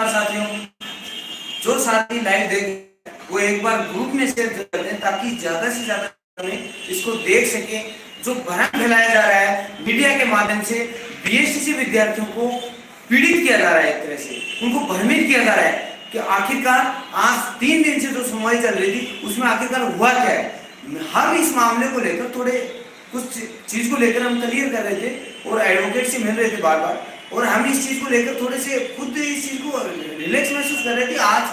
साथियों, जो साथी लाइव देख वो एक बार ग्रुप में शेयर कर दें ताकि ज्यादा से ज्यादा इसको देख सके। जो भ्रम फैलाया जा रहा है मीडिया के माध्यम से, बीएससी विद्यार्थियों को पीड़ित किया जा रहा है, एक तरह से उनको भ्रमित किया जा रहा है कि आखिरकार आज 3 दिन से जो सुनवाई चल रही थी उसमें आखिरकार हुआ क्या है। हम इस मामले को लेकर थोड़े कुछ चीज को लेकर हम क्लियर कर रहे थे और एडवोकेट से मिल रहे थे बार बार, और हम इस चीज को लेकर थोड़े से खुद इस चीज को रिलैक्स महसूस कर रहे थे। आज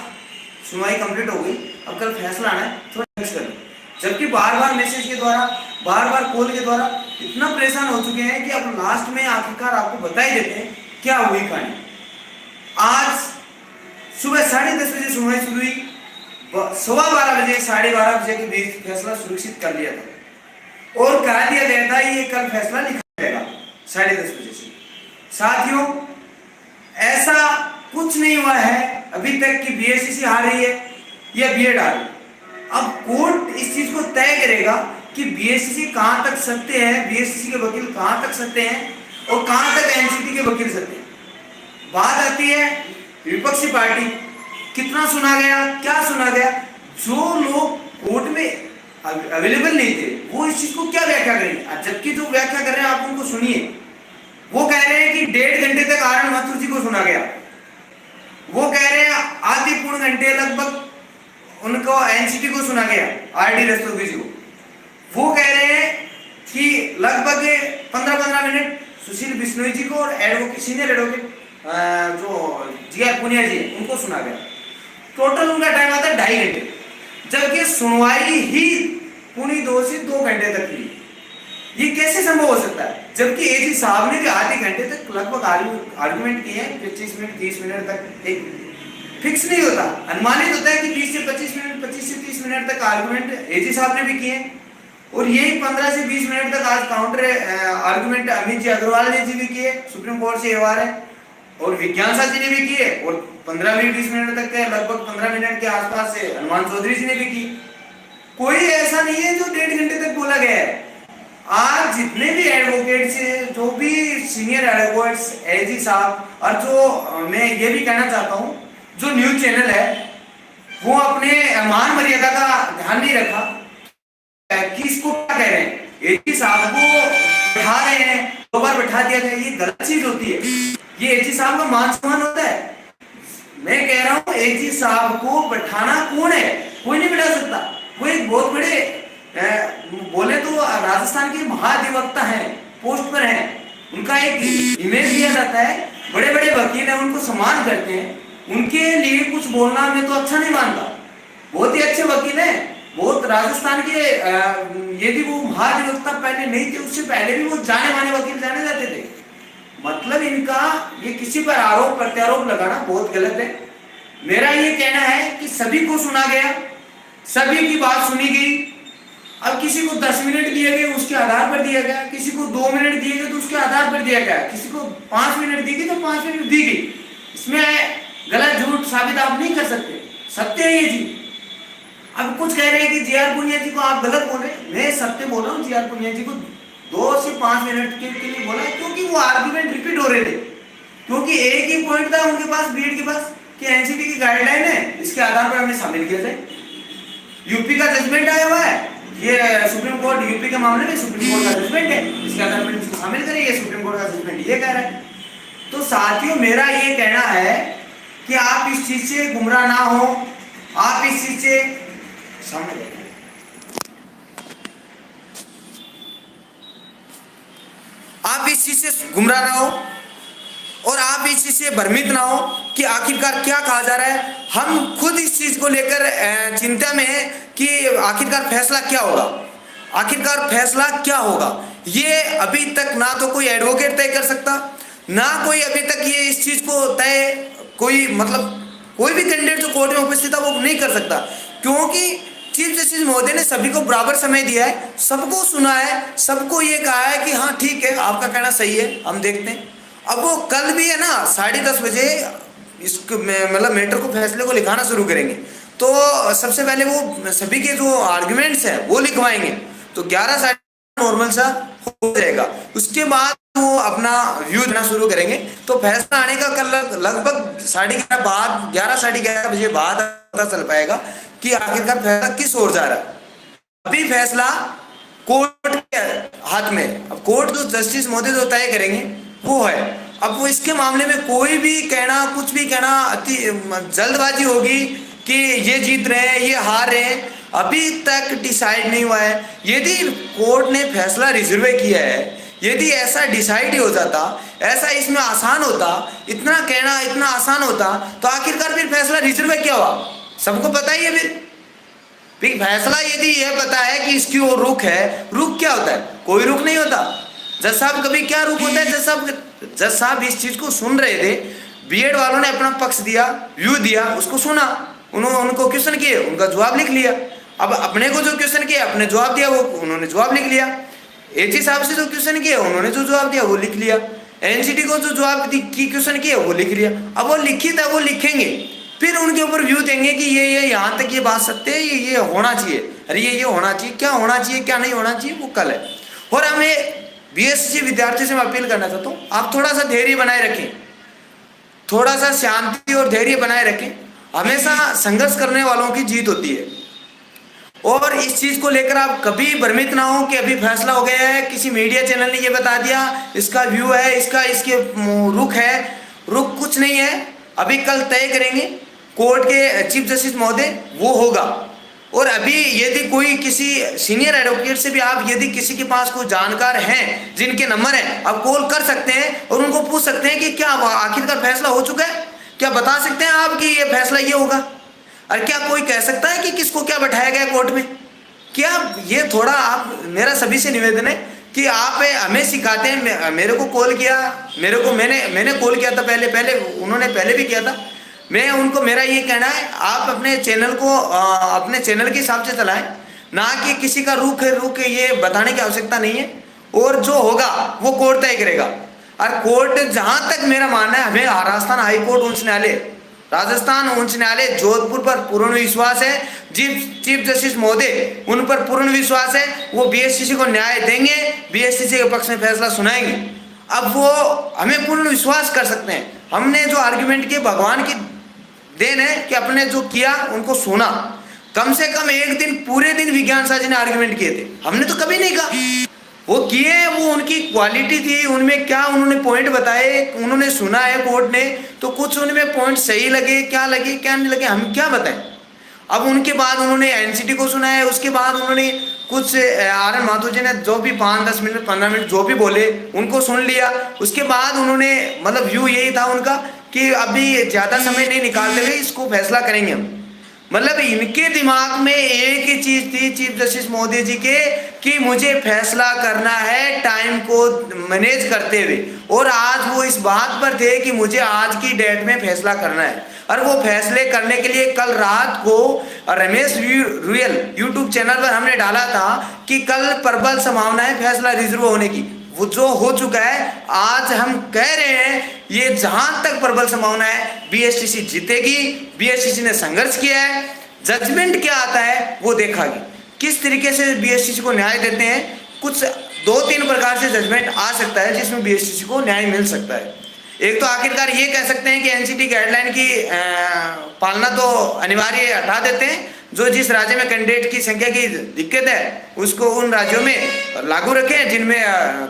सुनवाई कंप्लीट हो गई, अब कल फैसला आना है, थोड़ा रिलैक्स कर। जबकि बार बार मैसेज के द्वारा, बार बार कॉल के द्वारा इतना परेशान हो चुके हैं कि अब लास्ट में आखिरकार आपको बता ही देते हैं क्या हुई कहानी। आज सुबह 10:30 बजे सुनवाई शुरू हुई, 12:15 बजे 12:30 बजे के बीच फैसला सुरक्षित कर लिया था और कह दिया गया था ये कल फैसला लिखा जाएगा 10:30 बजे से। साथियों, ऐसा कुछ नहीं हुआ है अभी तक कि बीएससी हार रही है या बीएड हार रही है। अब कोर्ट इस चीज को तय करेगा कि बीएससी कहां तक सत्य है, बीएससी के वकील कहां तक सत्य हैं और कहां तक एनसीटी के वकील सत्य हैं। बात आती है विपक्षी पार्टी, कितना सुना गया, क्या सुना गया। जो लोग कोर्ट में अवेलेबल नहीं थे वो इस चीज को क्या व्याख्या करेंगे, जबकि जो व्याख्या कर रहे हैं आप उनको सुनिए। वो कह रहे हैं कि 1.5 घंटे तक आर माथुर जी को सुना गया, वो कह रहे हैं आधे पूर्ण घंटे लगभग उनको एनसीटी को सुना गया, आरडी रस्तोगी जी को। वो कह रहे हैं कि लगभग 15-15 मिनट सुशील बिश्नोई जी को और एडवोकेट, सीनियर एडवोकेट जो जीआर पुनिया जी उनको सुना गया। टोटल उनका टाइम आता है 2.5 घंटे, जबकि सुनवाई ही पूरी 2 से 2 घंटे तक हुई। ये कैसे संभव हो सकता है, जबकि एजी साहब ने भी आधे घंटे तक लगभग आर्गुमेंट किए हैं। 25 मिनट 30 मिनट तक एक फिक्स नहीं होता, अनुमानित होता है कि 20 से 25 मिनट, 25 से 30 मिनट तक आर्गुमेंट एजी साहब ने भी किए और यही 15 से 20 मिनट तक आज काउंटर आर्गुमेंट अमित जी अग्रवाल ने जी भी किए, सुप्रीम कोर्ट से एवार है, और विज्ञान साहब जी ने भी किए और 15 मिनट 20 मिनट तक के लगभग 15 मिनट के आसपास से हनुमान चौधरी जी ने भी की। कोई ऐसा नहीं है जो 1.5 घंटे तक बोला गया है। आज जितने भी एडवोकेट से, जो भी सीनियर एडवोकेट्स, एजी साहब, और जो मैं ये भी कहना चाहता हूँ जो न्यूज चैनल है वो अपने मान मर्यादा का ध्यान नहीं रखा कि इसको क्या कह रहे हैं। एजी साहब को बैठा रहे हैं, 2 बार बैठा दिया गया, ये गलत चीज होती है। ये एजी साहब का मान सम्मान होता है। मैं कह रहा हूँ एजी साहब को बैठाना कौन है, कोई नहीं बैठा सकता। वो एक बहुत बड़े बोले तो राजस्थान के महाधिवक्ता हैं, पोस्ट पर हैं, उनका एक इमेज दिया जाता है, बड़े बड़े वकील हैं, उनको सम्मान करते हैं, उनके लिए कुछ बोलना मैं तो अच्छा नहीं मानता। बहुत ही अच्छे वकील हैं, बहुत राजस्थान के यदि वो महाधिवक्ता पहले नहीं थे उससे पहले भी वो जाने माने वकील जाने जाते थे। मतलब इनका ये किसी पर आरोप प्रत्यारोप लगाना बहुत गलत है। मेरा ये कहना है कि सभी को सुना गया, सभी की बात सुनी गई। अब किसी को 10 मिनट दिए गए उसके आधार पर दिया गया, किसी को 2 मिनट दिए गए तो उसके आधार पर दिया गया, किसी को 5 मिनट दी गई तो 5 मिनट दी गई। इसमें गलत झूठ साबित आप नहीं कर सकते, सत्य है ये जी। अब कुछ कह रहे हैं कि जीआर पुनिया जी को आप गलत बोल रहे हैं, मैं सत्य बोल रहा हूँ। जीआर पुनिया जी को 2 से 5 मिनट के लिए बोला है क्योंकि वो आर्गुमेंट रिपीट हो रहे थे, क्योंकि एक ही पॉइंट था उनके पास, बीएड के पास, कि एनसीटी की गाइडलाइन है, इसके आधार पर हमने शामिल किया जाए। यूपी का जजमेंट आया हुआ है, ये सुप्रीम कोर्ट यूपी के मामले में सुप्रीम कोर्ट का जजमेंट है, इसके आधार पर इसको शामिल करेंगे। सुप्रीम कोर्ट का जजमेंट ये कह रहा है। तो साथियों, मेरा ये कहना है कि आप इस चीज से गुमराह ना हो, आप इस चीज से सामने आप इस चीज से गुमराह ना हो और आप इस चीज से भ्रमित ना हो कि आखिरकार क्या कहा जा रहा है। हम खुद इस चीज को लेकर चिंता में है कि आखिरकार फैसला क्या होगा, आखिरकार फैसला क्या होगा। ये अभी तक ना तो कोई एडवोकेट तय कर सकता, ना कोई अभी तक ये इस चीज को तय कोई कोई भी कैंडिडेट जो कोर्ट में उपस्थित था वो नहीं कर सकता, क्योंकि चीफ जस्टिस महोदय ने सभी को बराबर समय दिया है, सबको सुना है, सबको ये कहा है कि हाँ ठीक है, आपका कहना सही है, हम देखते हैं। अब वो कल भी है ना 10:30 बजे इसको मतलब मैटर को, फैसले को लिखाना शुरू करेंगे। तो सबसे पहले वो सभी के जो आर्गुमेंट्स हैं वो लिखवाएंगे, तो 11 साढ़े नॉर्मल सा हो जाएगा। उसके बाद वो अपना व्यू देना शुरू करेंगे। तो फैसला आने का कल लगभग 11:30 बाद 11 बजे बाद पता चल पाएगा कि आखिरकार फैसला किस ओर जा रहा है। अभी फैसला कोर्ट के हाथ में। अब कोर्ट जो जस्टिस महोदय जो तय करेंगे वो है। अब वो इसके मामले में कोई भी कहना, कुछ भी कहना अति जल्दबाजी होगी कि ये जीत रहे हैं, ये हार रहे हैं, अभी तक डिसाइड नहीं हुआ है। यदि कोर्ट ने फैसला रिजर्व किया है, यदि ऐसा डिसाइड ही हो जाता, ऐसा इसमें आसान होता, इतना कहना इतना आसान होता, तो आखिरकार फिर फैसला रिजर्व क्या हुआ? सबको पता ही है। फिर फैसला यदि यह पता है कि इसकी ओर रुख है, रुख क्या होता है? कोई रुख नहीं होता। जज साहब कभी क्या रुख होता है? जज साहब इस चीज को सुन रहे थे, बीएड वालों ने अपना पक्ष दिया, व्यू दिया, उसको सुना, उनको क्वेश्चन किए, उनका जवाब लिख लिया। अब अपने को जो क्वेश्चन किया, अपने जवाब दिया, वो उन्होंने जवाब लिख लिया। एजी साहब से जो क्वेश्चन किया, उन्होंने जो जवाब दिया वो लिख लिया। एनसीटी को जो जवाब की क्वेश्चन किया वो लिख लिया। अब वो लिखित है, वो लिखेंगे, फिर उनके ऊपर व्यू देंगे कि ये यहाँ तक ये बात सत्य है, ये होना चाहिए, अरे ये होना चाहिए, क्या होना चाहिए क्या नहीं होना चाहिए, वो कल है। और हमें बीएससी विद्यार्थी से मैं अपील करना चाहता हूँ, आप थोड़ा सा धैर्य बनाए रखें, थोड़ा सा शांति और धैर्य बनाए रखें। हमेशा संघर्ष करने वालों की जीत होती है। और इस चीज को लेकर आप कभी भ्रमित ना हो कि अभी फैसला हो गया है, किसी मीडिया चैनल ने ये बता दिया, इसका व्यू है, इसके रुख है। रुख कुछ नहीं है, अभी कल तय करेंगे कोर्ट के चीफ जस्टिस महोदय, वो होगा। और अभी यदि कोई किसी सीनियर एडवोकेट से भी आप यदि किसी के पास कोई जानकार हैं जिनके नंबर है, आप कॉल कर सकते हैं और उनको पूछ सकते हैं कि क्या आखिरकार फैसला हो चुका है, क्या बता सकते हैं आप कि ये फैसला ये होगा। और क्या कोई कह सकता है कि किसको क्या बैठाया गया कोर्ट में? क्या ये थोड़ा आप, मेरा सभी से निवेदन है कि आप हमें सिखाते हैं। मेरे को कॉल किया, मैंने कॉल किया था पहले उन्होंने पहले भी किया था। मैं उनको, मेरा ये कहना है, आप अपने चैनल को अपने चैनल के हिसाब से चलाएं, ना कि किसी का रुख है ये बताने की आवश्यकता नहीं है। और जो होगा वो कोर्ट तय करेगा। और कोर्ट, जहां तक मेरा मानना है, हमें राजस्थान हाईकोर्ट उच्च न्यायालय, राजस्थान उच्च न्यायालय जोधपुर पर पूर्ण विश्वास है। चीफ जस्टिस महोदय उन पर पूर्ण विश्वास है, वो बीएससीसी को न्याय देंगे, बीएससीसी के पक्ष में फैसला सुनाएंगे। अब वो हमें पूर्ण विश्वास कर सकते हैं। हमने जो आर्ग्यूमेंट किए, भगवान की देन है कि अपने जो किया उनको सुना। कम से कम एक दिन, पूरे दिन विज्ञान साझी ने आर्ग्यूमेंट किए थे, हमने तो कभी नहीं कहा। वो किए, वो उनकी क्वालिटी थी, उनमें क्या उन्होंने पॉइंट बताए, उन्होंने सुना है कोर्ट ने, तो कुछ उनमें पॉइंट सही लगे, क्या नहीं लगे, हम क्या बताएं। अब उनके बाद उन्होंने एनसीटी को सुना है, उसके बाद उन्होंने कुछ आर एन माथुर जी ने जो भी 5-10 मिनट 15 मिनट जो भी बोले उनको सुन लिया। उसके बाद उन्होंने, मतलब व्यू यही था उनका कि अभी ज्यादा समय नहीं निकालते हुए इसको फैसला करेंगे हम। मतलब इनके दिमाग में एक ही चीज थी चीफ जस्टिस महोदय जी के, कि मुझे फैसला करना है टाइम को मैनेज करते हुए। और आज वो इस बात पर थे कि मुझे आज की डेट में फैसला करना है। और वो फैसले करने के लिए कल रात को रमेश रुयल यूट्यूब चैनल पर हमने डाला था कि कल प्रबल संभावना है फैसला रिजर्व होने की, वो जो हो चुका है। आज हम कह रहे हैं ये जहां तक प्रबल संभावना है, बीएसटीसी जीतेगी। बीएसटीसी ने संघर्ष किया है, जजमेंट क्या आता है वो देखागी। किस तरीके से बीएसटीसी को न्याय देते हैं, कुछ 2-3 प्रकार से जजमेंट आ सकता है जिसमें बीएसटीसी को न्याय मिल सकता है। एक तो आखिरकार ये कह सकते हैं कि एनसीटी गाइडलाइन की पालना तो अनिवार्य हटा देते हैं, जो जिस राज्य में कैंडिडेट की संख्या की दिक्कत है उसको उन राज्यों में लागू रखें जिनमें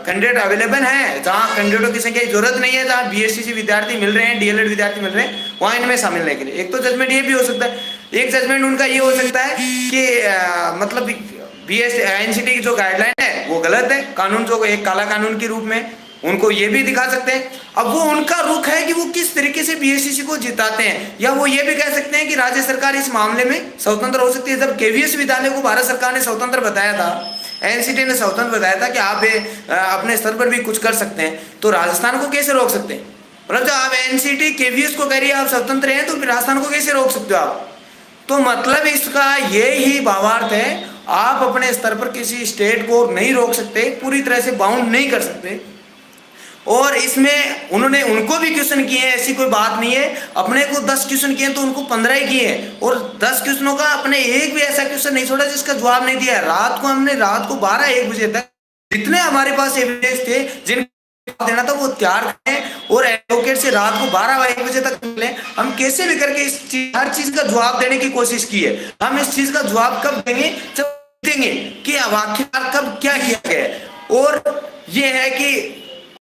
कैंडिडेट अवेलेबल हैं, जहां कैंडिडेटों की संख्या की जरूरत नहीं है, जहां बीएसटीसी विद्यार्थी मिल रहे हैं, डीएलएड विद्यार्थी मिल रहे हैं, वहां इनमें शामिल नहीं करें। एक तो जजमेंट ये भी हो सकता है। एक जजमेंट उनका ये हो सकता है कि मतलब एनसीटी की जो गाइडलाइन है वो गलत है, कानून जो एक काला कानून के रूप में उनको ये भी दिखा सकते हैं। अब वो उनका रुख है कि वो किस तरीके से बीएसटीसी को जिताते हैं, या वो ये भी कह सकते हैं कि राज्य सरकार इस मामले में स्वतंत्र हो सकती है। जब केवीएस विद्यालय को भारत सरकार ने स्वतंत्र बताया था, एनसीटी ने स्वतंत्र बताया था कि आप अपने स्तर पर भी कुछ कर सकते हैं, तो राजस्थान को कैसे रोक सकते हैं? मतलब जब आप एनसीटी केवीएस को कह रही है आप स्वतंत्र हैं, तो फिर राजस्थान को कैसे रोक सकते हो आप? तो मतलब इसका ये ही भावार्थ है, आप अपने स्तर पर किसी स्टेट को नहीं रोक सकते, पूरी तरह से बाउंड नहीं कर सकते। और इसमें उन्होंने उनको भी क्वेश्चन किए हैं, ऐसी कोई बात नहीं है। अपने को 10 क्वेश्चन किए तो उनको 15 ही किए हैं, और 10 क्वेश्चनों का अपने एक भी ऐसा क्वेश्चन नहीं छोड़ा जिसका जवाब नहीं दिया है। रात को 12-1 बजे तक जितने हमारे पास एविडेंस थे, जिन देना था वो तैयार करें और एडवोकेट से रात को 12-1 बजे तक मिले। हम कैसे भी करके हर चीज का जवाब देने की कोशिश की है। हम इस चीज का जवाब कब देंगे, जब देंगे कि आखिरकार कब क्या किया गया है। और ये है कि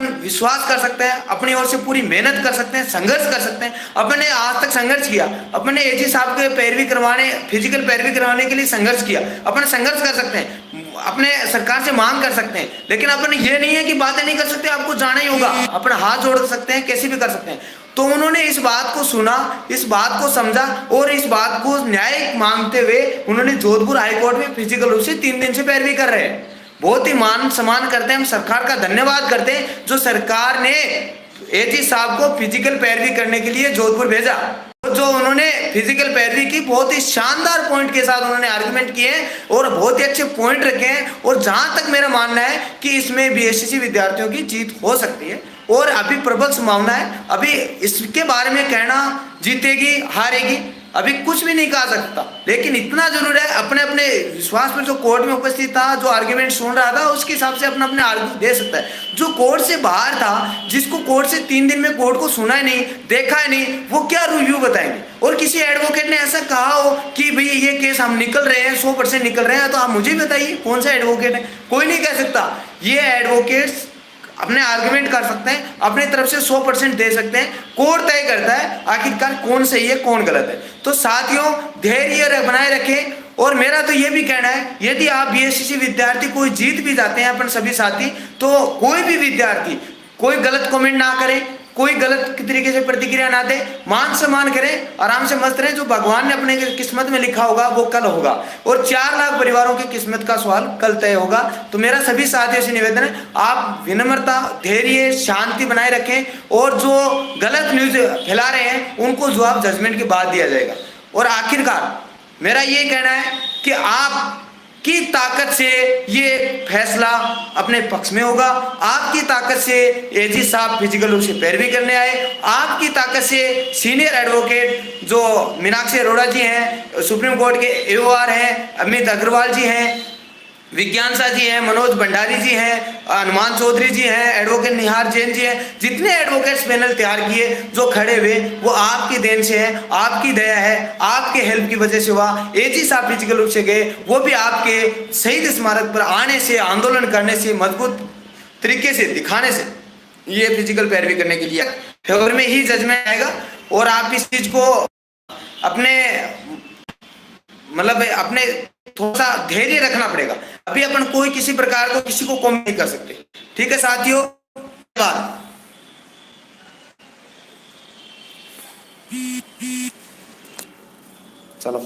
विश्वास कर सकते हैं, अपनी ओर से पूरी मेहनत कर सकते हैं, संघर्ष कर सकते हैं। अपने आज तक संघर्ष किया, अपने एजी साहब के पैरवी करवाने, फिजिकल पैरवी करवाने के लिए संघर्ष किया। अपने संघर्ष कर सकते हैं, अपने सरकार से मांग कर सकते हैं, लेकिन अपने ये नहीं है कि बातें नहीं कर सकते, आपको जाना ही होगा। अपना हाथ जोड़ सकते हैं, कैसे भी कर सकते हैं। तो उन्होंने इस बात को सुना, इस बात को समझा और इस बात को न्याय मांगते हुए उन्होंने जोधपुर हाईकोर्ट में फिजिकल रूप से 3 दिन से पैरवी कर रहे हैं। बहुत ही मान सम्मान करते हैं, हम सरकार का धन्यवाद करते हैं जो सरकार ने एजी साहब को फिजिकल पैरवी करने के लिए जोधपुर भेजा। जो उन्होंने फिजिकल पैरवी की, बहुत ही शानदार पॉइंट के साथ उन्होंने आर्गुमेंट किए और बहुत ही अच्छे पॉइंट रखे हैं। और जहां तक मेरा मानना है कि इसमें बीएससी विद्यार्थियों की जीत हो सकती है और अभी प्रबल संभावना है। अभी इसके बारे में कहना जीतेगी हारेगी अभी कुछ भी नहीं कहा सकता, लेकिन इतना जरूर है अपने अपने विश्वास पर जो कोर्ट में उपस्थित था, जो आर्ग्यूमेंट सुन रहा था, उसके हिसाब से अपना अपने आर्ग्यूमेंट दे सकता है। जो कोर्ट से बाहर था, जिसको कोर्ट से 3 दिन में कोर्ट को सुना ही नहीं, देखा ही नहीं, वो क्या रिव्यू बताएंगे। और किसी एडवोकेट ने ऐसा कहा हो कि भाई ये केस हम निकल रहे हैं, 100% निकल रहे हैं, तो आप मुझे बताइए कौन सा एडवोकेट है। कोई नहीं कह सकता। ये एडवोकेट्स अपने आर्गुमेंट कर सकते हैं, अपनी तरफ से 100% दे सकते हैं। कोर्ट तय करता है आखिरकार कौन सही है कौन गलत है। तो साथियों, धैर्य बनाए रखें। और मेरा तो ये भी कहना है, यदि आप बीएससी विद्यार्थी कोई जीत भी जाते हैं, अपन सभी साथी, तो कोई भी विद्यार्थी कोई गलत कमेंट ना करे, कोई गलत तरीके से प्रतिक्रिया ना दे, मान सम्मान करें, आराम से मस्त रहें। जो भगवान ने अपने किस्मत में लिखा होगा वो कल होगा और 4 लाख परिवारों की किस्मत का सवाल कल तय होगा। तो मेरा सभी साथियों से निवेदन है, आप विनम्रता, धैर्य, शांति बनाए रखें और जो गलत न्यूज फैला रहे हैं उनको जवाब जजमेंट के बाद दिया जाएगा। और आखिरकार मेरा ये कहना है कि आप की ताकत से ये फैसला अपने पक्ष में होगा। आपकी ताकत से एजी साहब फिजिकल रूप से पैरवी करने आए, आपकी ताकत से सीनियर एडवोकेट जो मीनाक्षी अरोड़ा जी हैं, सुप्रीम कोर्ट के एओआर हैं, अमित अग्रवाल जी हैं, विज्ञान शाह जी हैं, मनोज भंडारी जी हैं, हनुमान चौधरी जी हैं, एडवोकेट निहार जैन जी हैं, जितने एडवोकेट्स पैनल तैयार किए जो खड़े हुए, वो आपकी देन से है, आपकी दया है, आपके हेल्प की वजह से हुआ। एजी साहब फिजिकल रूप से गए, वो भी आपके शहीद स्मारक पर आने से, आंदोलन करने से, मजबूत तरीके से दिखाने से ये फिजिकल पैरवी करने के लिए फेवर में ही जजमेंट आएगा। और आप इस चीज को अपने अपने थोड़ा सा धैर्य रखना पड़ेगा। अभी अपन कोई किसी प्रकार को किसी को कॉमेंट नहीं कर सकते। ठीक है साथियों, चलो।